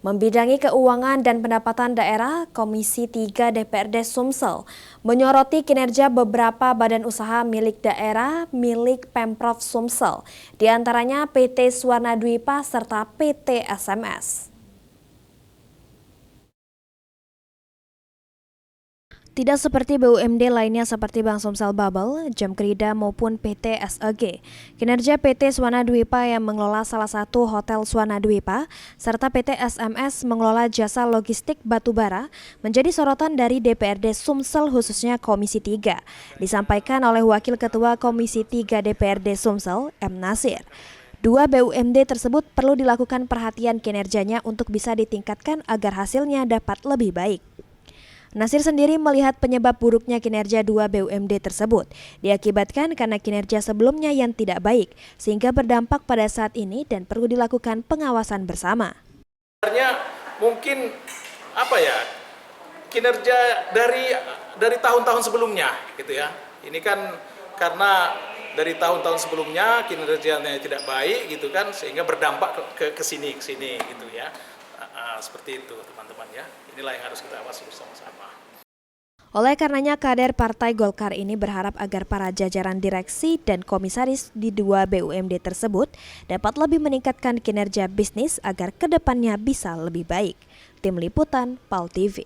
Membidangi keuangan dan pendapatan daerah, Komisi 3 DPRD Sumsel menyoroti kinerja beberapa badan usaha milik daerah milik Pemprov Sumsel, di antaranya PT Swarna Dwipa serta PT SMS. Tidak seperti BUMD lainnya seperti Bank Sumsel Bubble, Jamkrida maupun PT SEG. Kinerja PT Swarna Dwipa yang mengelola salah satu hotel Swarna Dwipa serta PT SMS mengelola jasa logistik batubara menjadi sorotan dari DPRD Sumsel khususnya Komisi 3. Disampaikan oleh Wakil Ketua Komisi 3 DPRD Sumsel, M. Nasir. Dua BUMD tersebut perlu dilakukan perhatian kinerjanya untuk bisa ditingkatkan agar hasilnya dapat lebih baik. Nasir sendiri melihat penyebab buruknya kinerja dua BUMD tersebut diakibatkan karena kinerja sebelumnya yang tidak baik, sehingga berdampak pada saat ini dan perlu dilakukan pengawasan bersama. Sebenarnya mungkin kinerja dari tahun-tahun sebelumnya gitu ya. Ini kan karena dari tahun-tahun sebelumnya kinerjanya tidak baik gitu kan, sehingga berdampak ke sini gitu ya. Seperti itu teman-teman ya. Inilah yang harus kita awasi bersama-sama. Oleh karenanya kader Partai Golkar ini berharap agar para jajaran direksi dan komisaris di dua BUMD tersebut dapat lebih meningkatkan kinerja bisnis agar kedepannya bisa lebih baik. Tim Liputan, PAL TV.